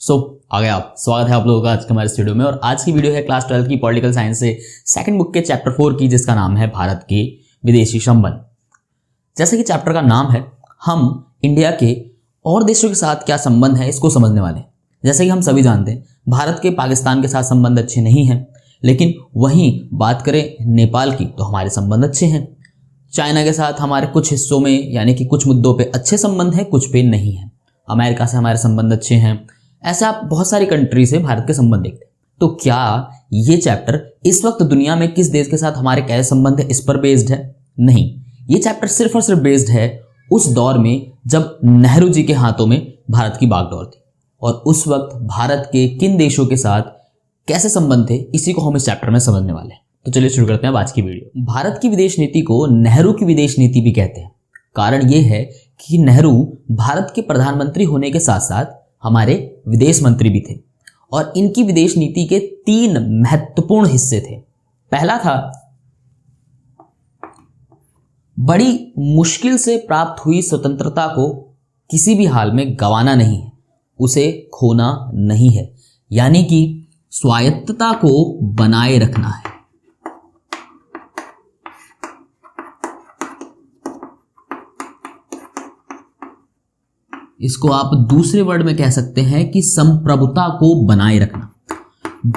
आ गए आप। स्वागत है आप लोगों का आज के हमारे इस वीडियो में। और आज की वीडियो है क्लास 12 की पॉलिटिकल साइंस से सेकंड बुक के चैप्टर 4 की, जिसका नाम है भारत के विदेशी संबंध। जैसे कि चैप्टर का नाम है, हम इंडिया के और देशों के साथ क्या संबंध है इसको समझने वाले हैं। जैसे कि हम सभी जानते हैं, भारत के पाकिस्तान के साथ संबंध अच्छे नहीं हैं, लेकिन वहीं बात करें नेपाल की तो हमारे संबंध अच्छे हैं। चाइना के साथ हमारे कुछ हिस्सों में यानी कि कुछ मुद्दों पे अच्छे संबंध हैं, कुछ पे नहीं है। अमेरिका से हमारे संबंध अच्छे हैं। ऐसा आप बहुत सारी कंट्री से भारत के संबंध देखते हैं। तो क्या ये चैप्टर इस वक्त दुनिया में किस देश के साथ हमारे कैसे संबंध है इस पर बेस्ड है? नहीं, ये चैप्टर सिर्फ और सिर्फ बेस्ड है उस दौर में जब नेहरू जी के हाथों में भारत की बागडोर थी, और उस वक्त भारत के किन देशों के साथ कैसे संबंध थे, इसी को हम इस चैप्टर में समझने वाले हैं। तो चलिए शुरू करते हैं आज की वीडियो। भारत की विदेश नीति को नेहरू की विदेश नीति भी कहते हैं। कारण ये है कि नेहरू भारत के प्रधानमंत्री होने के साथ साथ हमारे विदेश मंत्री भी थे, और इनकी विदेश नीति के 3 महत्वपूर्ण हिस्से थे। पहला था, बड़ी मुश्किल से प्राप्त हुई स्वतंत्रता को किसी भी हाल में गंवाना नहीं है, उसे खोना नहीं है, यानी कि स्वायत्तता को बनाए रखना है। इसको आप दूसरे वर्ड में कह सकते हैं कि संप्रभुता को बनाए रखना।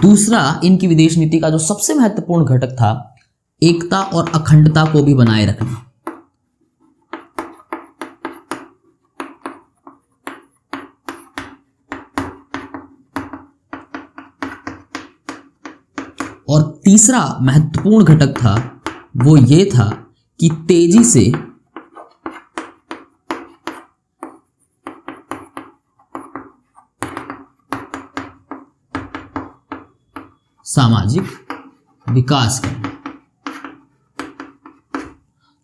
दूसरा, इनकी विदेश नीति का जो सबसे महत्वपूर्ण घटक था, एकता और अखंडता को भी बनाए रखना। और तीसरा महत्वपूर्ण घटक था, वो ये था कि तेजी से सामाजिक विकास करना।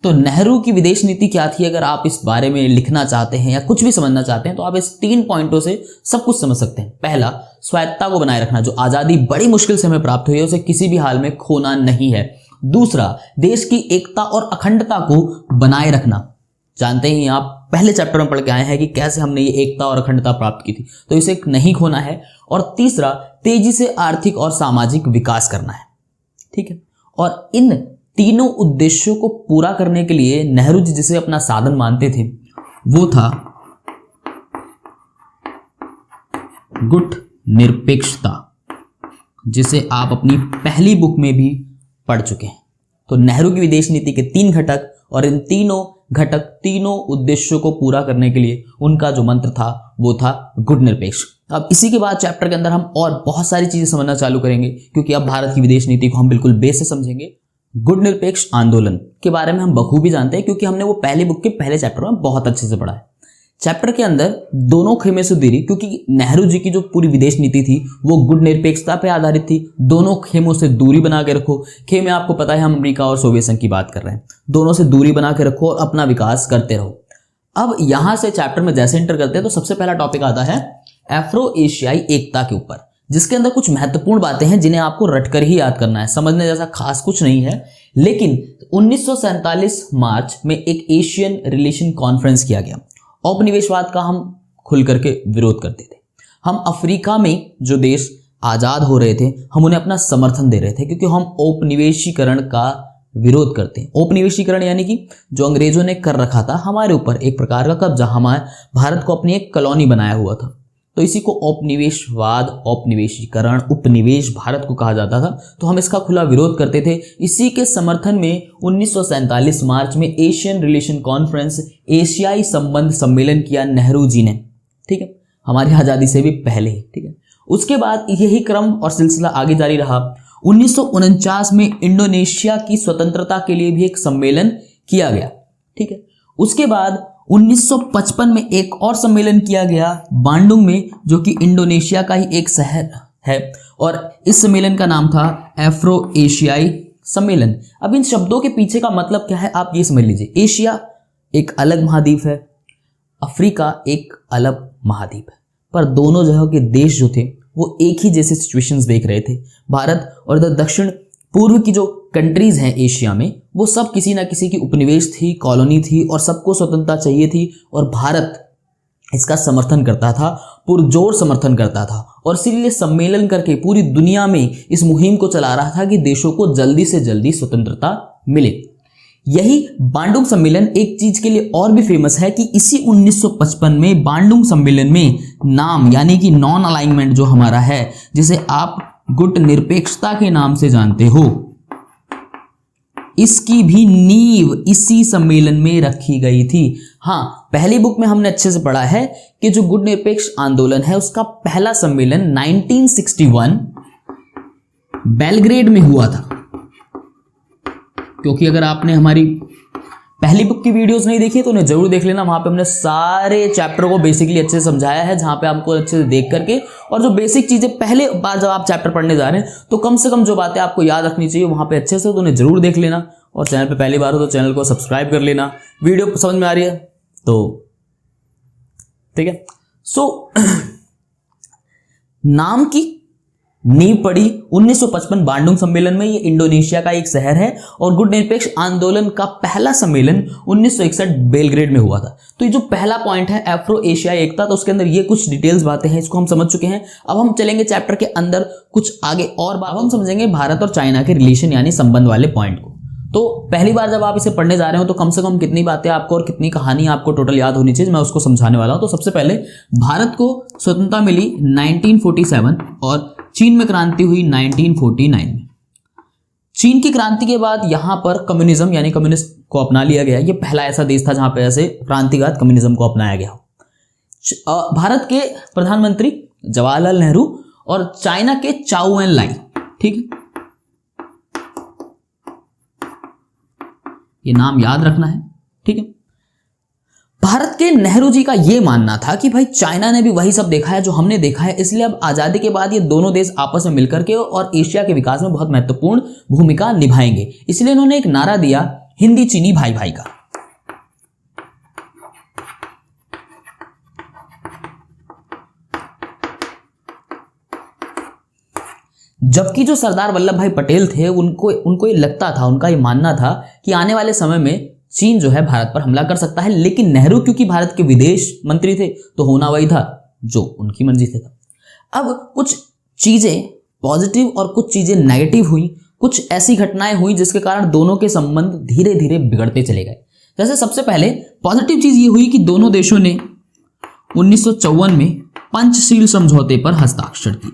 तो नेहरू की विदेश नीति क्या थी? अगर आप इस बारे में लिखना चाहते हैं या कुछ भी समझना चाहते हैं तो आप इस 3 पॉइंटों से सब कुछ समझ सकते हैं। पहला, स्वायत्तता को बनाए रखना। जो आजादी बड़ी मुश्किल से हमें प्राप्त हुई है उसे किसी भी हाल में खोना नहीं है। दूसरा, देश की एकता और अखंडता को बनाए रखना। जानते ही आप पहले चैप्टर में पढ़ के आए हैं कि कैसे हमने ये एकता और अखंडता प्राप्त की थी, तो इसे नहीं खोना है। और तीसरा, तेजी से आर्थिक और सामाजिक विकास करना है। ठीक है। और इन तीनों उद्देश्यों को पूरा करने के लिए नेहरू जी जिसे अपना साधन मानते थे वो था गुट निरपेक्षता, जिसे आप अपनी पहली बुक में भी पढ़ चुके हैं। तो नेहरू की विदेश नीति के 3 घटक, और इन तीनों घटक तीनों उद्देश्यों को पूरा करने के लिए उनका जो मंत्र था वो था गुट निरपेक्ष। अब इसी के बाद चैप्टर के अंदर हम और बहुत सारी चीजें समझना चालू करेंगे, क्योंकि अब भारत की विदेश नीति को हम बिल्कुल बेस से समझेंगे। गुट निरपेक्ष आंदोलन के बारे में हम बखूबी जानते हैं, क्योंकि हमने वो पहली बुक के पहले चैप्टर में बहुत अच्छे से पढ़ा है। चैप्टर के अंदर दोनों खेमे से दूरी, क्योंकि नेहरू जी की जो पूरी विदेश नीति थी वो गुट निरपेक्षता पे आधारित थी। दोनों खेमों से दूरी बना के रखो। खेमे आपको पता है, हम अमेरिका और सोवियत संघ की बात कर रहे हैं। दोनों से दूरी बना के रखो और अपना विकास करते रहो। अब यहां से चैप्टर में जैसे एंटर करते हैं तो सबसे पहला टॉपिक आता है अफ्रो एशियाई एकता के ऊपर, जिसके अंदर कुछ महत्वपूर्ण बातें हैं जिन्हें आपको रटकर ही याद करना है। समझने जैसा खास कुछ नहीं है, लेकिन 1947 मार्च में एक एशियन रिलेशन कॉन्फ्रेंस किया गया। औपनिवेशवाद का हम खुल करके विरोध करते थे। हम अफ्रीका में जो देश आजाद हो रहे थे हम उन्हें अपना समर्थन दे रहे थे, क्योंकि हम औपनिवेशीकरण का विरोध करते हैं। औपनिवेशीकरण यानी कि जो अंग्रेजों ने कर रखा था हमारे ऊपर, एक प्रकार का कब्जा, हमारे भारत को अपनी एक कॉलोनी बनाया हुआ था। तो इसी को औपनिवेशवाद, औपनिवेशीकरण, उपनिवेश भारत को कहा जाता था। तो हम इसका खुला विरोध करते थे। इसी के समर्थन में 1947 मार्च में एशियन रिलेशन कॉन्फ्रेंस, एशियाई संबंध सम्मेलन किया नेहरू जी ने। ठीक है, हमारी आज़ादी से भी पहले ही। ठीक है, उसके बाद यही क्रम और सिलसिला आगे जारी रहा। 1949 में इंडोनेशिया की स्वतंत्रता के लिए भी एक सम्मेलन किया गया। ठीक है, उसके बाद 1955 में एक और सम्मेलन किया गया बांडुंग में, जो कि इंडोनेशिया का ही एक शहर है, और इस सम्मेलन का नाम था अफ्रो एशियाई सम्मेलन। अब इन शब्दों के पीछे का मतलब क्या है आप ये समझ लीजिए। एशिया एक अलग महाद्वीप है, अफ्रीका एक अलग महाद्वीप है, पर दोनों जगह के देश जो थे वो एक ही जैसे सिचुएशंस देख रहे थे। भारत और दक्षिण पूर्व की जो कंट्रीज हैं एशिया में, वो सब किसी ना किसी की उपनिवेश थी, कॉलोनी थी, और सबको स्वतंत्रता चाहिए थी, और भारत इसका समर्थन करता था। पुरजोर समर्थन करता था और इसीलिए सम्मेलन करके पूरी दुनिया में इस मुहिम को चला रहा था कि देशों को जल्दी से जल्दी स्वतंत्रता मिले। यही बांडुंग सम्मेलन एक चीज के लिए और भी फेमस है कि इसी 1955 में बांडुंग सम्मेलन में नाम यानी कि नॉन अलाइनमेंट जो हमारा है, जिसे आप गुट निरपेक्षता के नाम से जानते हो, इसकी भी नींव इसी सम्मेलन में रखी गई थी। हाँ, पहली बुक में हमने अच्छे से पढ़ा है कि जो गुट निरपेक्ष आंदोलन है उसका पहला सम्मेलन 1961 बेलग्रेड में हुआ था। क्योंकि अगर आपने हमारी पहली बुक की वीडियोस नहीं देखी तो उन्हें जरूर देख लेना, वहां पे हमने सारे चैप्टर को बेसिकली अच्छे से समझाया है, जहां पे आपको अच्छे से देख करके और जो बेसिक चीजें पहले बार जब आप चैप्टर पढ़ने जा रहे हैं तो कम से कम जो बातें आपको याद रखनी चाहिए वहां पे अच्छे से, तो उन्हें जरूर देख लेना। और चैनल पे पहली बार हो तो चैनल को सब्सक्राइब कर लेना। वीडियो समझ में आ रही है तो ठीक है। नाम की नींव पड़ी 1955 बांडुंग सम्मेलन में। ये इंडोनेशिया का एक शहर है और गुट निरपेक्ष आंदोलन का पहला सम्मेलन 1961 बेलग्रेड में हुआ था। तो ये जो पहला पॉइंट है अफ्रो एशियाई एकता, तो उसके अंदर ये कुछ डिटेल्स बातें हैं, इसको हम समझ चुके हैं। अब हम चलेंगे चैप्टर के अंदर कुछ आगे और बात, हम समझेंगे भारत और चाइना के रिलेशन यानी संबंध वाले पॉइंट को। तो पहली बार जब आप इसे पढ़ने जा रहे हो तो कम से कम कितनी बातें आपको और कितनी कहानी आपको टोटल याद होनी चाहिए, मैं उसको समझाने वाला हूं। तो सबसे पहले भारत को स्वतंत्रता मिली 1947 और चीन में क्रांति हुई 1949 में। चीन की क्रांति के बाद यहां पर कम्युनिज्म यानी कम्युनिस्ट को अपना लिया गया। यह पहला ऐसा देश था जहां पे ऐसे क्रांतिकात कम्युनिज्म को अपनाया गया। भारत के प्रधानमंत्री जवाहरलाल नेहरू और चाइना के चाउ एन लाई, ठीक है, ये नाम याद रखना है, ठीक है। भारत के नेहरू जी का यह मानना था कि भाई चाइना ने भी वही सब देखा है जो हमने देखा है, इसलिए अब आजादी के बाद ये दोनों देश आपस में मिलकर के और एशिया के विकास में बहुत महत्वपूर्ण भूमिका निभाएंगे। इसलिए उन्होंने एक नारा दिया, हिंदी चीनी भाई भाई का। जबकि जो सरदार वल्लभ भाई पटेल थे उनको ये लगता था, उनका ये मानना था कि आने वाले समय में चीन जो है भारत पर हमला कर सकता है। लेकिन नेहरू क्योंकि भारत के विदेश मंत्री थे तो होना वही था जो उनकी मर्जी से था। अब कुछ चीजें पॉजिटिव और कुछ चीजें नेगेटिव हुई, कुछ ऐसी घटनाएं हुई जिसके कारण दोनों के संबंध धीरे धीरे बिगड़ते चले गए। जैसे सबसे पहले पॉजिटिव चीज ये हुई कि दोनों देशों ने 1954 में पंचशील समझौते पर हस्ताक्षर किए,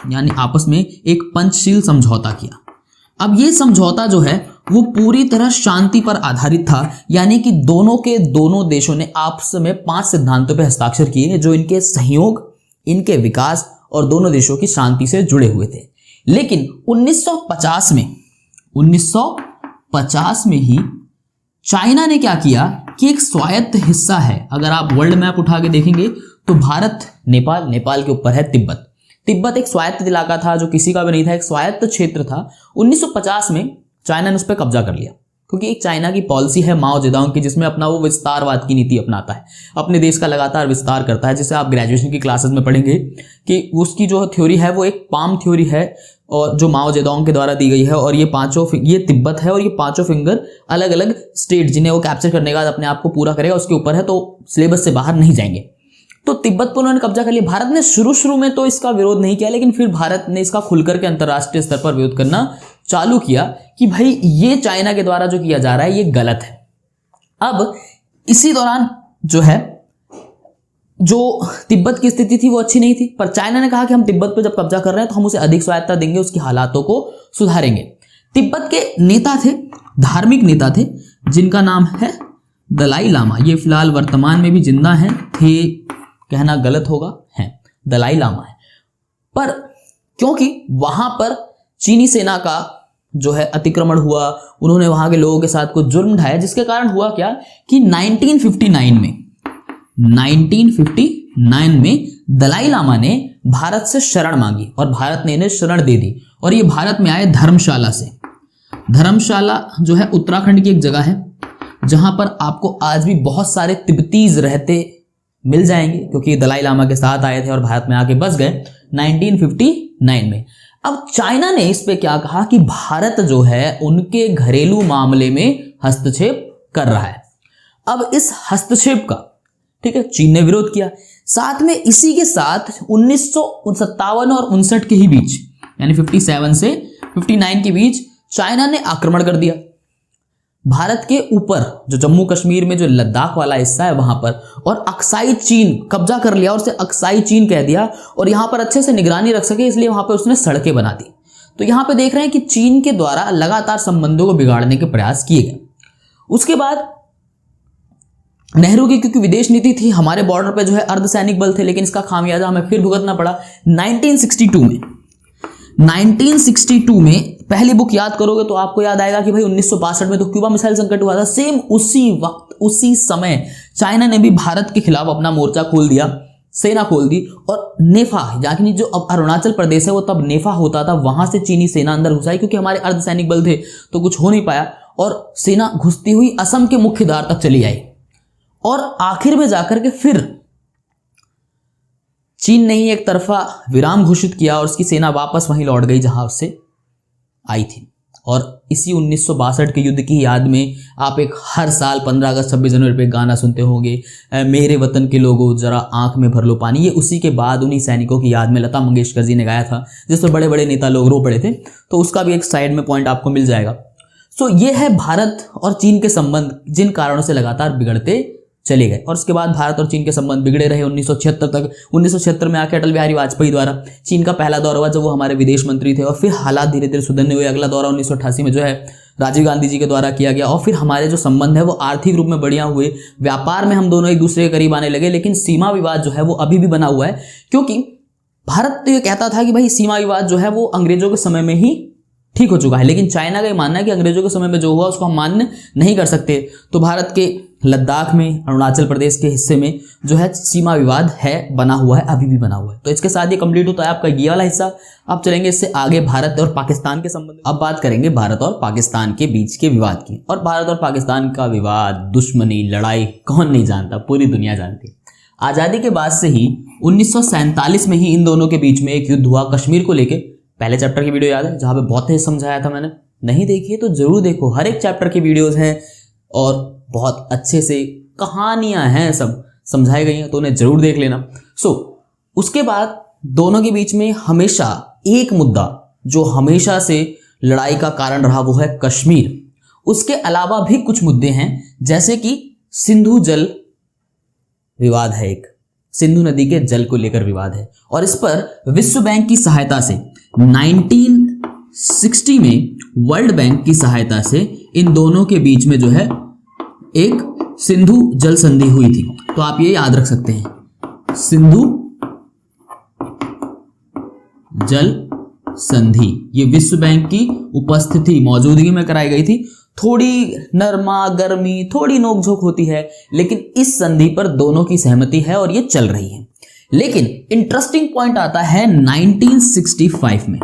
यानी आपस में एक पंचशील समझौता किया। अब ये समझौता जो है वो पूरी तरह शांति पर आधारित था, यानी कि दोनों देशों ने आपस में 5 सिद्धांतों पर हस्ताक्षर किए जो इनके सहयोग, इनके विकास और दोनों देशों की शांति से जुड़े हुए थे। लेकिन 1950 में ही चाइना ने क्या किया कि एक स्वायत्त हिस्सा है, अगर आप वर्ल्ड मैप उठा के देखेंगे तो भारत, नेपाल के ऊपर है तिब्बत एक स्वायत्त इलाका था जो किसी का भी नहीं था, एक स्वायत्त क्षेत्र था। 1950 में चाइना ने उस पर कब्जा कर लिया, क्योंकि एक चाइना की पॉलिसी है माओ जेडोंग की, जिसमें अपना वो विस्तारवाद की नीति अपनाता है, अपने देश का लगातार विस्तार करता है, जिसे आप ग्रेजुएशन की क्लासेस में पढ़ेंगे कि उसकी जो थ्योरी है वो एक पाम थ्योरी है और जो माओ जेडोंग के द्वारा दी गई है। और ये तिब्बत है और ये 5 फिंगर अलग अलग स्टेट जिन्हें वो कैप्चर करने के बाद अपने आप को पूरा करेगा उसके ऊपर है, तो सिलेबस से बाहर नहीं जाएंगे। तो तिब्बत पर उन्होंने कब्जा कर लिया। भारत ने शुरू में तो इसका विरोध नहीं किया, लेकिन फिर भारत ने इसका खुलकर के अंतर्राष्ट्रीय स्तर पर विरोध करना चालू किया कि भाई ये चाइना के द्वारा जो किया जा रहा है ये गलत है। अब इसी दौरान जो है जो तिब्बत की स्थिति थी वो अच्छी नहीं थी, पर चाइना ने कहा कि हम तिब्बत पर जब कब्जा कर रहे हैं तो हम उसे अधिक स्वायत्तता देंगे, उसकी हालातों को सुधारेंगे। तिब्बत के नेता थे, धार्मिक नेता थे, जिनका नाम है दलाई लामा। ये फिलहाल वर्तमान में भी जिंदा हैं, थे कहना गलत होगा, है दलाई लामा है। पर क्योंकि वहां पर चीनी सेना का जो है अतिक्रमण हुआ, उन्होंने वहां के लोगों के साथ कुछ जुर्म ढाया, जिसके कारण हुआ क्या कि 1959 में दलाई लामा ने भारत से शरण मांगी और भारत ने इन्हें शरण दे दी और ये भारत में आए धर्मशाला से। धर्मशाला जो है उत्तराखंड की एक जगह है जहां पर आपको आज भी बहुत सारे तिब्बतीज रहते मिल जाएंगे, क्योंकि दलाई लामा के साथ आए थे और भारत में आके बस गए 1959 में। अब चाइना ने इस पे क्या कहा कि भारत जो है उनके घरेलू मामले में हस्तक्षेप कर रहा है। अब इस हस्तक्षेप का, ठीक है, चीन ने विरोध किया। साथ में इसी के साथ 1957 और 59 के ही बीच, यानी 57 से 59 के बीच चाइना ने आक्रमण कर दिया भारत के ऊपर, जो जम्मू कश्मीर में जो लद्दाख वाला हिस्सा है वहां पर, और अक्साई चीन कब्जा कर लिया और उसे अक्साई चीन कह दिया, और यहां पर अच्छे से निगरानी रख सके इसलिए वहां पर उसने सड़कें बना दी। तो यहां पे देख रहे हैं कि चीन के द्वारा लगातार संबंधों को बिगाड़ने के प्रयास किए गए। उसके बाद नेहरू की क्योंकि विदेश नीति थी, हमारे बॉर्डर पे जो है अर्धसैनिक बल थे, लेकिन इसका खामियाजा हमें फिर भुगतना पड़ा 1962 में पहली बुक याद करोगे तो आपको याद आएगा कि भाई 1962 में तो क्यूबा मिसाइल संकट हुआ था। सेम उसी वक्त उसी समय चाइना ने भी भारत के खिलाफ अपना मोर्चा खोल दिया, सेना खोल दी, और नेफा, यानी जो अब अरुणाचल प्रदेश है वो तब नेफा होता था, वहां से चीनी सेना अंदर घुस आई क्योंकि हमारे अर्धसैनिक बल थे तो कुछ हो नहीं पाया, और सेना घुसती हुई असम के मुख्य द्वार तक चली आई, और आखिर में जाकर के फिर चीन ने ही एक तरफा विराम घोषित किया और उसकी सेना वापस वहीं लौट गई जहां उससे आई थी। और इसी 1962 के युद्ध की याद में आप एक हर साल 15 अगस्त 26 जनवरी पे गाना सुनते होंगे, मेरे वतन के लोगों जरा आंख में भर लो पानी। ये उसी के बाद उन्हीं सैनिकों की याद में लता मंगेशकर जी ने गाया था, जिस पर बड़े बड़े नेता लोग रो पड़े थे, तो उसका भी एक साइड में पॉइंट आपको मिल जाएगा। सो ये है भारत और चीन के संबंध, जिन कारणों से लगातार बिगड़ते चले गए, और उसके बाद भारत और चीन के संबंध बिगड़े रहे 1976 तक। 1976 में आके अटल बिहारी वाजपेयी द्वारा चीन का पहला दौरा हुआ जब वो हमारे विदेश मंत्री थे, और फिर हालात धीरे धीरे सुधरने हुए। अगला दौरा 1988 में जो है राजीव गांधी जी के द्वारा किया गया, और फिर हमारे जो संबंध है वो आर्थिक रूप में बढ़िया हुए, व्यापार में हम दोनों एक दूसरे के करीब आने लगे। लेकिन सीमा विवाद जो है वो अभी भी बना हुआ है, क्योंकि भारत तो ये कहता था कि भाई सीमा विवाद जो है वो अंग्रेजों के समय में ही ठीक हो चुका है, लेकिन चाइना का ये मानना है कि अंग्रेजों के समय में जो हुआ उसको हम मान्य नहीं कर सकते। तो भारत के लद्दाख में, अरुणाचल प्रदेश के हिस्से में जो है सीमा विवाद है, बना हुआ है, अभी भी बना हुआ है। तो इसके साथ ये कंप्लीट होता है आपका ये वाला हिस्सा। अब चलेंगे इससे आगे भारत और पाकिस्तान के संबंध। अब बात करेंगे भारत और पाकिस्तान के बीच के विवाद की। और भारत और पाकिस्तान का विवाद, दुश्मनी, लड़ाई कौन नहीं जानता, पूरी दुनिया जानती है। आज़ादी के बाद से ही 1947 में ही इन दोनों के बीच में एक युद्ध हुआ कश्मीर को लेकर। पहले चैप्टर की वीडियो याद है जहां पे बहुत तेज समझाया था मैंने, नहीं देखी है तो जरूर देखो, हर एक चैप्टर की वीडियोस हैं और बहुत अच्छे से कहानियां हैं, सब समझाई गई हैं, तो उन्हें जरूर देख लेना। उसके बाद दोनों के बीच में हमेशा एक मुद्दा जो हमेशा से लड़ाई का कारण रहा वो है कश्मीर। उसके अलावा भी कुछ मुद्दे हैं, जैसे कि सिंधु जल विवाद है, एक सिंधु नदी के जल को लेकर विवाद है, और इस पर विश्व बैंक की सहायता से 1960 में वर्ल्ड बैंक की सहायता से इन दोनों के बीच में जो है एक सिंधु जल संधि हुई थी। तो आप ये याद रख सकते हैं, सिंधु जल संधि ये विश्व बैंक की उपस्थिति, मौजूदगी में कराई गई थी। थोड़ी नरमा गर्मी, थोड़ी नोकझोंक होती है, लेकिन इस संधि पर दोनों की सहमति है और ये चल रही है। लेकिन इंटरेस्टिंग पॉइंट आता है 1965 में,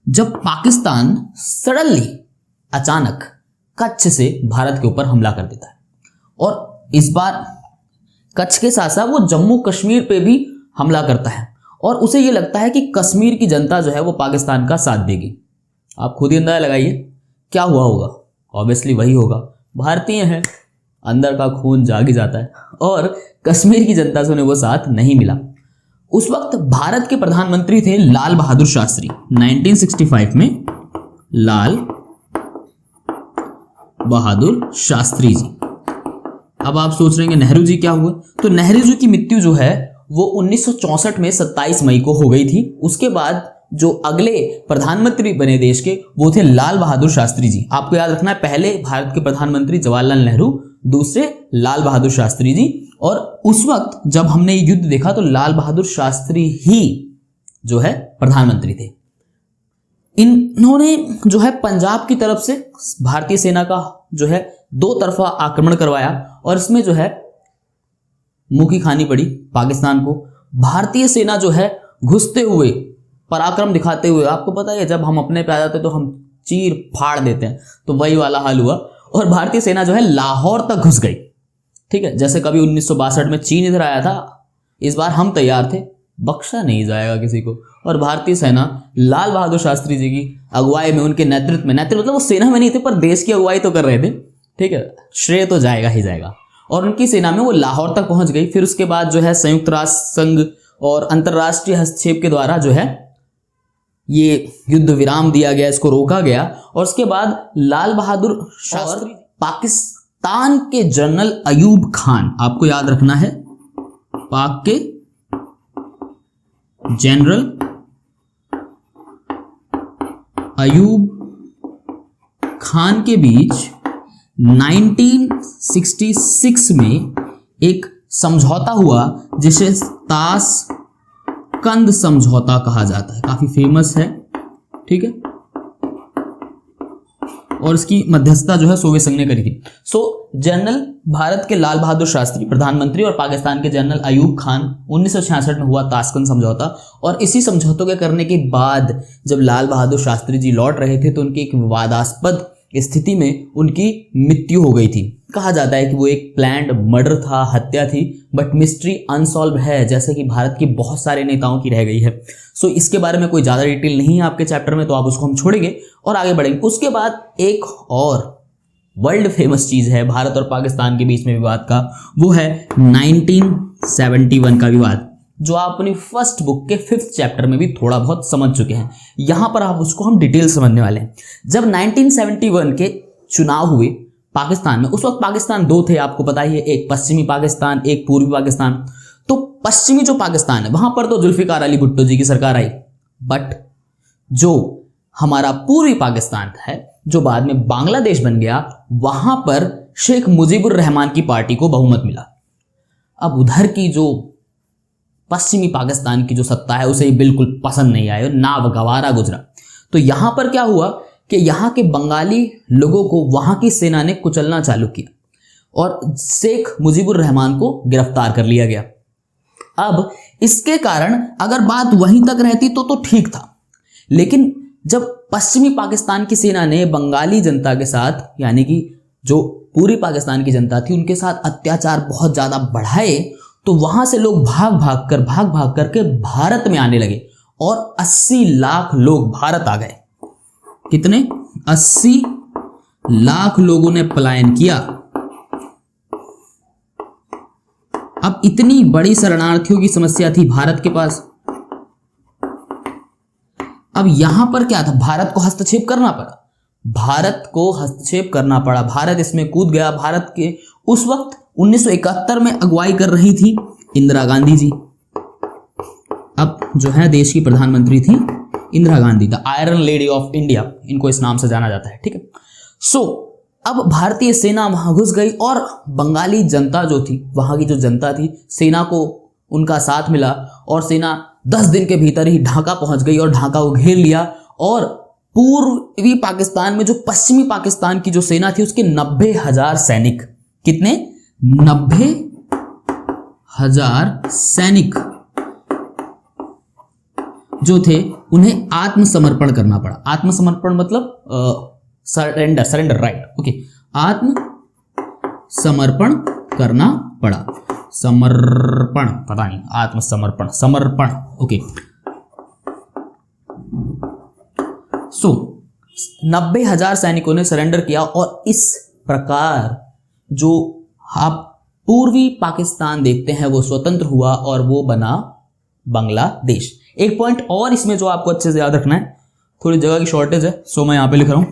जब पाकिस्तान सडनली अचानक कच्छ से भारत के ऊपर हमला कर देता है, और इस बार कच्छ के साथ साथ वो जम्मू कश्मीर पे भी हमला करता है, और उसे ये लगता है कि कश्मीर की जनता जो है वो पाकिस्तान का साथ देगी। आप खुद ही अंदाजा लगाइए क्या हुआ होगा। ऑब्वियसली वही होगा, भारतीय हैं, अंदर का खून जाग ही जाता है, और कश्मीर की जनता से उन्हें वो साथ नहीं मिला। उस वक्त भारत के प्रधानमंत्री थे लाल बहादुर शास्त्री। 1965 में लाल बहादुर शास्त्री जी। अब आप सोच रहे हैं नेहरू जी क्या हुआ, तो नेहरू जी की मृत्यु जो है वो 1964 में 27 मई को हो गई थी। उसके बाद जो अगले प्रधानमंत्री बने देश के वो थे लाल बहादुर शास्त्री जी। आपको याद रखना है, पहले भारत के प्रधानमंत्री जवाहरलाल नेहरू, दूसरे लाल बहादुर शास्त्री जी। और उस वक्त जब हमने ये युद्ध देखा तो लाल बहादुर शास्त्री ही जो है प्रधानमंत्री थे। इन्होंने जो है पंजाब की तरफ से भारतीय सेना का जो है दो तरफा आक्रमण करवाया, और इसमें जो है मुंह की खानी पड़ी पाकिस्तान को। भारतीय सेना जो है घुसते हुए, पराक्रम दिखाते हुए, आपको पता है जब हम अपने पे आ जाते तो हम चीर फाड़ देते हैं, तो वही वाला हाल हुआ, और भारतीय सेना जो है लाहौर तक घुस गई। ठीक है, जैसे कभी 1962 में चीन इधर आया था, इस बार हम तैयार थे, बख्शा नहीं जाएगा किसी को। और भारतीय सेना लाल बहादुर शास्त्री जी की अगुवाई में, उनके नेतृत्व में, नेतृत्व मतलब वो सेना में नहीं थे पर देश की अगुवाई तो कर रहे थे, ठीक है, श्रेय तो जाएगा ही जाएगा। और उनकी सेना में वो लाहौर तक पहुंच गई। फिर उसके बाद जो है संयुक्त राष्ट्र संघ और अंतर्राष्ट्रीय हस्तक्षेप के द्वारा जो है ये युद्ध विराम दिया गया, इसको रोका गया। और उसके बाद लाल बहादुर शास्त्री, पाकिस्तान के जनरल अयूब खान, आपको याद रखना है, पाक के जनरल अयूब खान के बीच 1966 में एक समझौता हुआ जिसे ताशकंद समझौता कहा जाता है, काफी फेमस है, ठीक है। और इसकी मध्यस्थता जो है सोवियत संघ ने करी थी। जनरल भारत के लाल बहादुर शास्त्री प्रधानमंत्री और पाकिस्तान के जनरल अयूब खान 1966 में हुआ ताशकंद समझौता। और इसी समझौतों के करने के बाद जब लाल बहादुर शास्त्री जी लौट रहे थे तो उनकी एक विवादास्पद स्थिति में उनकी मृत्यु हो गई थी। कहा जाता है कि वो एक प्लान्ड मर्डर था, हत्या थी, बट मिस्ट्री अनसॉल्व है, जैसे कि भारत के बहुत सारे नेताओं की रह गई है। इसके बारे में कोई ज़्यादा डिटेल नहीं है आपके चैप्टर में, तो आप उसको हम छोड़ेंगे और आगे बढ़ेंगे। उसके बाद एक और वर्ल्ड फेमस चीज़ है भारत और पाकिस्तान के बीच में विवाद का, वो है 1971 का विवाद, जो आप अपनी फर्स्ट बुक के 5th चैप्टर में भी थोड़ा बहुत समझ चुके हैं। यहां पर आप उसको हम डिटेल समझने वाले हैं। जब 1971 के चुनाव हुए पाकिस्तान में, उस वक्त पाकिस्तान दो थे, आपको पता ही है, एक पश्चिमी पाकिस्तान, एक पूर्वी पाकिस्तान। तो पश्चिमी जो पाकिस्तान है वहां पर तो जुल्फिकार अली भुट्टो जी की सरकार आई, बट जो हमारा पूर्वी पाकिस्तान है, जो बाद में बांग्लादेश बन गया, वहां पर शेख मुजीबुर रहमान की पार्टी को बहुमत मिला। अब उधर की जो पश्चिमी पाकिस्तान की जो सत्ता है उसे बिल्कुल पसंद नहीं आया, नागवारा गुजरा। तो यहां पर क्या हुआ कि यहां के बंगाली लोगों को वहां की सेना ने कुचलना चालू किया और शेख मुजीबुर रहमान को गिरफ्तार कर लिया गया। अब इसके कारण अगर बात वहीं तक रहती तो ठीक था, लेकिन जब पश्चिमी पाकिस्तान की सेना ने बंगाली जनता के साथ, यानी कि जो पूरी पाकिस्तान की जनता थी, उनके साथ अत्याचार बहुत ज्यादा बढ़ाए, तो वहां से लोग भाग भाग करके भारत में आने लगे और 80 लाख लोग भारत आ गए। कितने? 80 लाख लोगों ने पलायन किया। अब इतनी बड़ी शरणार्थियों की समस्या थी भारत के पास। अब यहां पर क्या था, भारत को हस्तक्षेप करना पड़ा, भारत इसमें कूद गया। भारत के उस वक्त 1971 में अगुवाई कर रही थी इंदिरा गांधी जी। अब जो है देश की प्रधानमंत्री थी Indira Gandhi, the iron lady of India, इनको इस नाम से जाना जाता है, ठीक है। अब भारतीय सेना वहां घुस गई और बंगाली जनता जो थी, वहां की जो जनता थी, सेना को उनका साथ मिला और सेना 10 दिन के भीतर ही ढाका पहुंच गई और ढाका को घेर लिया। और पूर्वी पाकिस्तान में जो पश्चिमी पाकिस्तान की जो सेना थी उसके 90,000 सैनिक, कितने? 90,000 सैनिक जो थे उन्हें आत्मसमर्पण करना पड़ा। आत्मसमर्पण मतलब सरेंडर, राइट, ओके। आत्मसमर्पण करना पड़ा, समर्पण पता नहीं, आत्मसमर्पण, समर्पण, ओके। 90,000 सैनिकों ने सरेंडर किया और इस प्रकार जो आप पूर्वी पाकिस्तान देखते हैं वो स्वतंत्र हुआ और वो बना बांग्लादेश। एक पॉइंट और इसमें जो आपको अच्छे से याद रखना है, थोड़ी जगह की शॉर्टेज है सो मैं यहां पे लिख रहा हूं,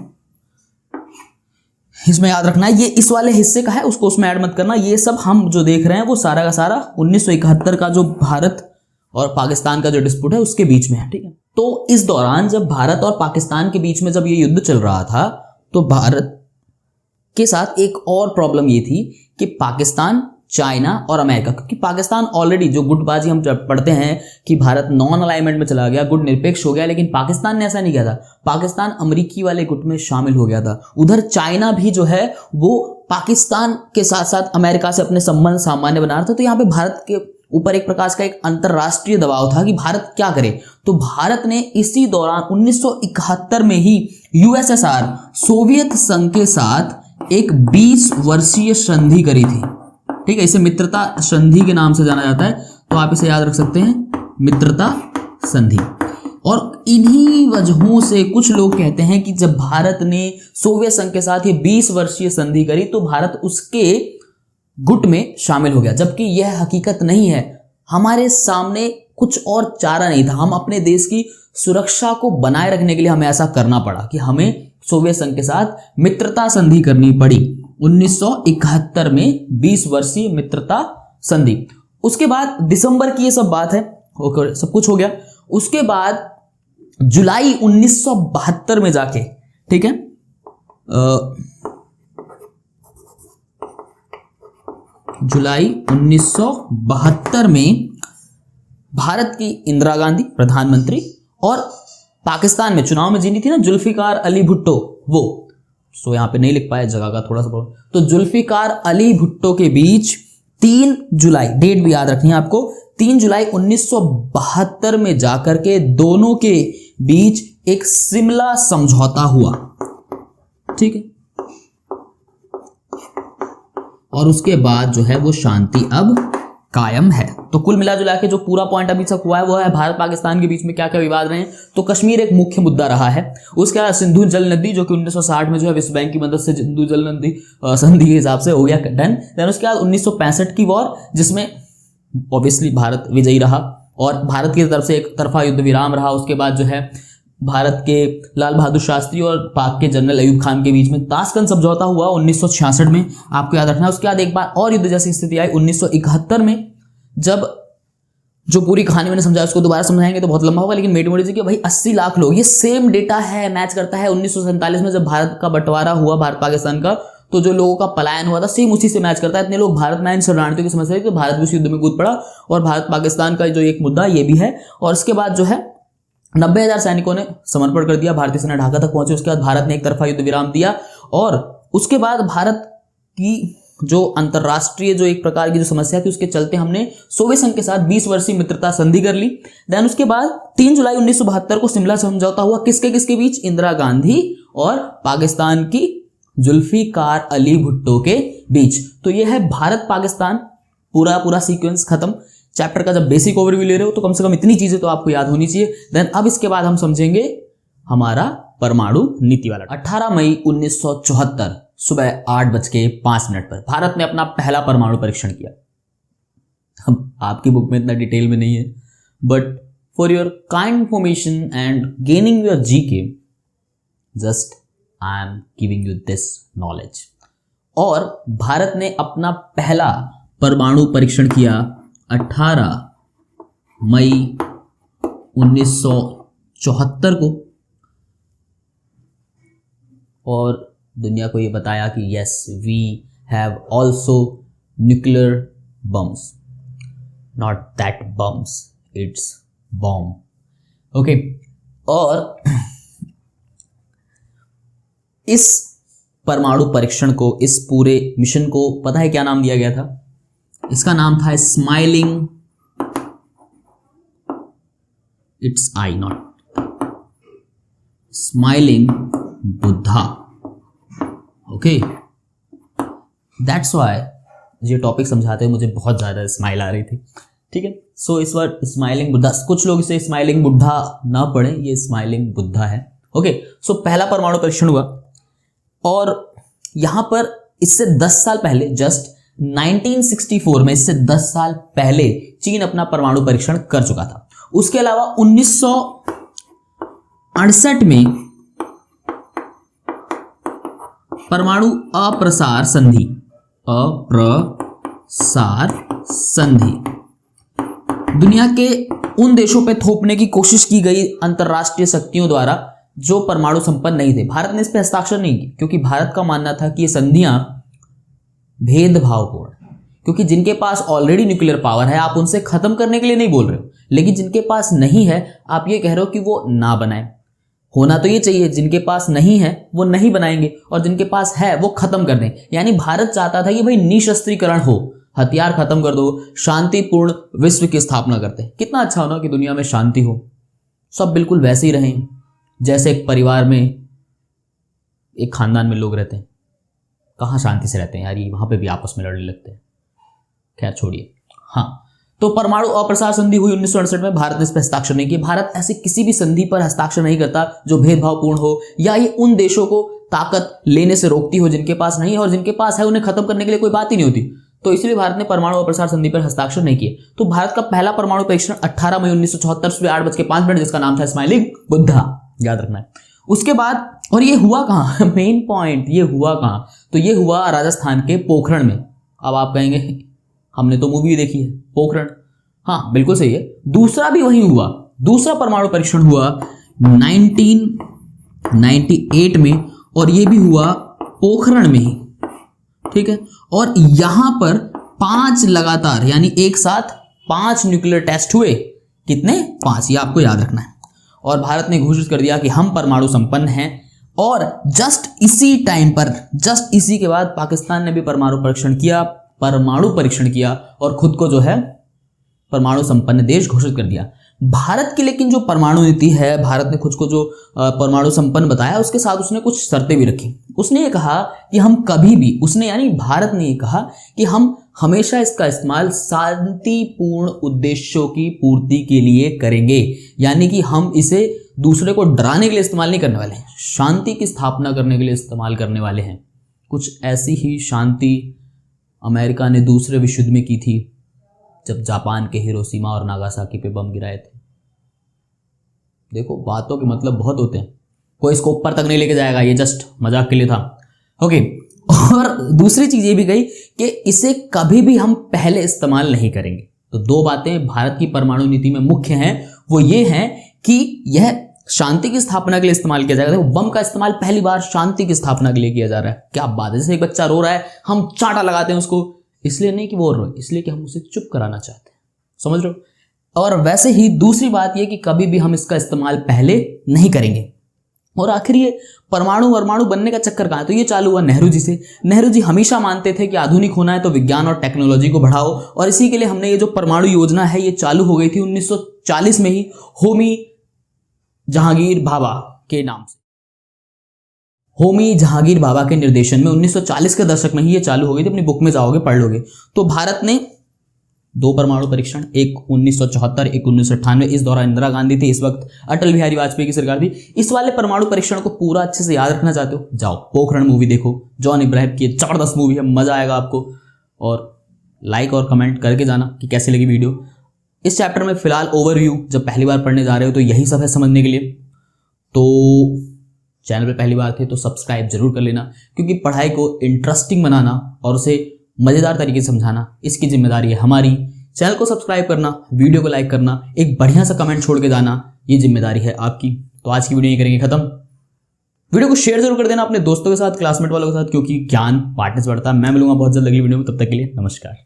इसमें याद रखना है, ये इस वाले हिस्से का है, उसको उसमें ऐड मत करना। ये सब हम जो देख रहे हैं वो सारा का सारा 1971 का जो भारत और पाकिस्तान का जो डिस्प्यूट है उसके बीच में है, ठीक है। तो इस दौरान जब भारत और पाकिस्तान के बीच में जब ये युद्ध चल रहा था तो भारत के साथ एक और प्रॉब्लम ये थी कि पाकिस्तान, चाइना और अमेरिका, क्योंकि पाकिस्तान ऑलरेडी जो गुटबाजी हम जब पढ़ते हैं कि भारत नॉन अलाइनमेंट में चला गया, गुट निरपेक्ष हो गया, लेकिन पाकिस्तान ने ऐसा नहीं किया था। पाकिस्तान अमेरिकी वाले गुट में शामिल हो गया था। उधर चाइना भी जो है वो पाकिस्तान के साथ साथ अमेरिका से अपने संबंध सामान्य बना रहा था। तो यहाँ पे भारत के ऊपर एक प्रकार का एक अंतरराष्ट्रीय दबाव था कि भारत क्या करे। तो भारत ने इसी दौरान 1971 में ही यूएसएसआर, सोवियत संघ के साथ एक 20 वर्षीय संधि करी थी, ठीक है। इसे मित्रता संधि के नाम से जाना जाता है, तो आप इसे याद रख सकते हैं, मित्रता संधि। और इन्हीं वजहों से कुछ लोग कहते हैं कि जब भारत ने सोवियत संघ के साथ ये 20 वर्षीय संधि करी तो भारत उसके गुट में शामिल हो गया, जबकि यह हकीकत नहीं है। हमारे सामने कुछ और चारा नहीं था, हम अपने देश की सुरक्षा को बनाए रखने के लिए हमें ऐसा करना पड़ा कि हमें सोवियत संघ के साथ मित्रता संधि करनी पड़ी 1971 में, 20 वर्षीय मित्रता संधि। उसके बाद दिसंबर की ये सब बात है, सब कुछ हो गया। उसके बाद जुलाई 1972 में जाके, ठीक है, जुलाई 1972 में भारत की इंदिरा गांधी प्रधानमंत्री और पाकिस्तान में चुनाव में जीती थी ना जुल्फिकार अली भुट्टो, वो सो यहां पे नहीं लिख पाया, जगह का थोड़ा सा प्रॉब्लम, तो जुल्फिकार अली भुट्टो के बीच 3 जुलाई, डेट भी याद रखनी है आपको, 3 जुलाई 1972 में जाकर के दोनों के बीच एक शिमला समझौता हुआ, ठीक है, और उसके बाद जो है वो शांति अब कायम है। तो कुल मिला जुला के जो पूरा पॉइंट अभी तक हुआ है वो है भारत पाकिस्तान के बीच में क्या क्या विवाद रहे हैं। तो कश्मीर एक मुख्य मुद्दा रहा है। उसके बाद सिंधु जल नदी, जो कि 1960 में जो है विश्व बैंक की मदद से सिंधु जल नदी संधि के हिसाब से हो गया डन। देन उसके बाद 1965 की वॉर, जिसमें ऑब्वियसली भारत विजयी रहा और भारत की तरफ से एक तरफा युद्ध विराम रहा। उसके बाद जो है भारत के लाल बहादुर शास्त्री और पाक के जनरल अयूब खान के बीच में ताशकंद समझौता हुआ 1966 में, आपको याद रखना है। उसके बाद एक बार और युद्ध जैसी स्थिति आई 1971 में, जब जो पूरी कहानी मैंने समझाया उसको दोबारा समझाएंगे तो बहुत लंबा होगा, लेकिन मोटी मोटी कि भाई 80 लाख लोग, ये सेम डेटा है, मैच करता है 1947 में जब भारत का बंटवारा हुआ भारत पाकिस्तान का, तो जो लोगों का पलायन हुआ था सेम उसी से मैच करता है। इतने लोग भारत में शरणार्थियों की समस्या थी तो भारत भी उस युद्ध में कूद पड़ा, और भारत पाकिस्तान का जो एक मुद्दा ये भी है। और इसके बाद जो है 90,000 सैनिकों ने समर्पण कर दिया, भारतीय सेना ढाका तक पहुंची। उसके बाद भारत ने एक तरफा युद्ध विराम दिया, और उसके बाद भारत की जो अंतरराष्ट्रीय जो एक प्रकार की जो समस्या थी उसके चलते हमने सोवियत संघ के साथ 20 वर्षीय मित्रता संधि कर ली। देन उसके बाद 3 जुलाई 1972 को शिमला समझौता हुआ, किसके किसके बीच, इंदिरा गांधी और पाकिस्तान की जुल्फिकार अली भुट्टो के बीच। तो यह है भारत पाकिस्तान पूरा सीक्वेंस खत्म। चैप्टर का जब बेसिक ओवरव्यू ले रहे हो तो कम से कम इतनी चीजें तो आपको याद होनी चाहिए। देन अब इसके बाद हम समझेंगे हमारा परमाणु नीति वाला। 18 मई 1974 सुबह 8:05 पर भारत ने अपना पहला परमाणु परीक्षण किया। अब आपकी बुक में इतना डिटेल में नहीं है, but for your kind information and gaining your GK, just I am giving you this knowledge. और भारत ने अपना पहला परमाणु परीक्षण किया 18 मई 1974 को, और दुनिया को ये बताया कि yes we have also nuclear bombs, not that bombs, it's bomb. Okay, और इस परमाणु परीक्षण को, इस पूरे मिशन को पता है क्या नाम दिया गया था? इसका नाम था smiling, it's I not, smiling Buddha. Okay, that's why ये टॉपिक समझाते हुए मुझे बहुत ज़्यादा स्माइल आ रही थी। ठीक है, सो इस बार स्माइलिंग बुद्धा, कुछ लोग इसे स्माइलिंग बुद्धा ना पढ़ें, ये स्माइलिंग बुद्धा है। ओके, सो पहला परमाणु परीक्षण हुआ, और यहां पर इससे 10 साल पहले, जस्ट 1964 में, इससे 10 साल पहले चीन अपना परमाणु परीक्षण कर चुका था। उसके अलावा 1968 में परमाणु अप्रसार संधि, दुनिया के उन देशों पे थोपने की कोशिश की गई अंतरराष्ट्रीय शक्तियों द्वारा जो परमाणु संपन्न नहीं थे। भारत ने इस पे हस्ताक्षर नहीं किए, क्योंकि भारत का मानना था कि ये संधियां भेदभावपूर्ण, क्योंकि जिनके पास ऑलरेडी न्यूक्लियर पावर है आप उनसे खत्म करने के लिए नहीं बोल रहे हो, लेकिन जिनके पास नहीं है आप ये कह रहे हो कि वो ना बनाए। होना तो ये चाहिए, जिनके पास नहीं है वो नहीं बनाएंगे, और जिनके पास है वो खत्म कर दें। यानी भारत चाहता था कि भाई निशस्त्रीकरण हो, हथियार खत्म कर दो, शांतिपूर्ण विश्व की स्थापना करते हैं। कितना अच्छा हो ना कि दुनिया में शांति हो, सब बिल्कुल वैसे ही रहें जैसे एक परिवार में, एक खानदान में लोग रहते हैं। कहाँ शांति से रहते हैं यार, ये वहां पे भी आपस में लड़ने लगते हैं। खैर छोड़िए। हाँ, तो परमाणु अप्रसार संधि हुई 1968 में, भारत ने इस पर हस्ताक्षर नहीं किया। भारत ऐसी किसी भी संधि पर हस्ताक्षर नहीं करता जो भेदभावपूर्ण हो, या ये उन देशों को ताकत लेने से रोकती हो जिनके पास नहीं है, और जिनके पास है उन्हें खत्म करने के लिए कोई बात ही नहीं होती। तो इसलिए भारत ने परमाणु अप्रसार संधि पर हस्ताक्षर नहीं किए। तो भारत का पहला परमाणु परीक्षण 18 मई 1974 सुबह 8:05 जिसका नाम था स्माइलिंग बुद्धा, याद रखना है। उसके बाद, और ये हुआ कहाँ मेन पॉइंट, ये हुआ कहाँ, तो ये हुआ राजस्थान के पोखरण में। अब आप कहेंगे हमने तो मूवी देखी है पोखरण, हाँ बिल्कुल सही है। दूसरा भी वहीं हुआ, दूसरा परमाणु परीक्षण हुआ 1998 में, और ये भी हुआ पोखरण में ही, ठीक है। और यहां पर 5 लगातार, यानी एक साथ 5 न्यूक्लियर टेस्ट हुए। कितने? 5, ये आपको याद रखना है। और भारत ने घोषित कर दिया कि हम परमाणु संपन्न हैं। और जस्ट इसी टाइम पर, जस्ट इसी के बाद पाकिस्तान ने भी परमाणु परीक्षण किया और खुद को जो है परमाणु संपन्न देश घोषित कर दिया। भारत की लेकिन जो परमाणु नीति है, भारत ने खुद को जो परमाणु संपन्न बताया, उसके साथ उसने कुछ शर्तें भी रखी। उसने ये कहा कि हम कभी भी, उसने यानी भारत ने ये कहा कि हम हमेशा इसका इस्तेमाल शांतिपूर्ण उद्देश्यों की पूर्ति के लिए करेंगे। यानी कि हम इसे दूसरे को डराने के लिए इस्तेमाल नहीं करने वाले हैं, शांति की स्थापना करने के लिए इस्तेमाल करने वाले हैं। कुछ ऐसी ही शांति अमेरिका ने दूसरे विश्व युद्ध में की थी, जब जापान के हिरोशिमा और नागासाकी पे बम गिराए थे। देखो, बातों के मतलब बहुत होते हैं, कोई इसको ऊपर तक नहीं लेके जाएगा, ये जस्ट मजाक के लिए था, ओके। और दूसरी चीज ये भी गई कि इसे कभी भी हम पहले इस्तेमाल नहीं करेंगे। तो 2 बातें भारत की परमाणु नीति में मुख्य हैं, वो ये हैं कि यह शांति की स्थापना के लिए इस्तेमाल किया जाएगा। देखो, बम का इस्तेमाल पहली बार शांति की स्थापना के लिए किया जा रहा है। क्या बात है, जैसे एक बच्चा रो रहा है, हम चांटा लगाते हैं उसको, इसलिए नहीं कि वो रोए, इसलिए कि हम उसे चुप कराना चाहते हैं, समझ लो। और वैसे ही दूसरी बात ये कि कभी भी हम इसका इस्तेमाल पहले नहीं करेंगे। और आखिर ये परमाणु बनने का चक्कर कहाँ है, तो ये चालू हुआ नेहरू जी से। नेहरू जी हमेशा मानते थे कि आधुनिक होना है तो विज्ञान और टेक्नोलॉजी को बढ़ाओ, और इसी के लिए हमने ये जो परमाणु योजना है ये चालू हो गई थी 1940 में ही, होमी जहांगीर भाभा के नाम से, होमी जहांगीर भाभा के निर्देशन में 1940 के दशक में ही ये चालू हो गई थी। अपनी बुक में जाओगे पढ़ लोगे। तो भारत ने 2 परमाणु परीक्षण, एक 1974, एक 1998, इस दौरान इंदिरा गांधी थी, इस वक्त अटल बिहारी वाजपेयी की सरकार थी। इस वाले परमाणु परीक्षण को पूरा अच्छे से याद रखना चाहते हो, जाओ पोखरण मूवी देखो, जॉन इब्राहिम की जबरदस्त मूवी है, मजा आएगा आपको। और लाइक और कमेंट करके जाना कि कैसी लगी वीडियो। इस चैप्टर में फिलहाल ओवरव्यू, जब पहली बार पढ़ने जा रहे हो तो यही सब है समझने के लिए। तो चैनल पे पहली बार थे तो सब्सक्राइब जरूर कर लेना, क्योंकि पढ़ाई को इंटरेस्टिंग बनाना और उसे मजेदार तरीके से समझाना, इसकी जिम्मेदारी है हमारी। चैनल को सब्सक्राइब करना, वीडियो को लाइक करना, एक बढ़िया सा कमेंट छोड़ के जाना, ये जिम्मेदारी है आपकी। तो आज की वीडियो ये करेंगे खत्म। वीडियो को शेयर जरूर कर देना अपने दोस्तों के साथ, क्लासमेट वालों के साथ, क्योंकि ज्ञान बांटने से बढ़ता है। मैं मिलूंगा बहुत जल्द अगली वीडियो में, तब तक के लिए नमस्कार।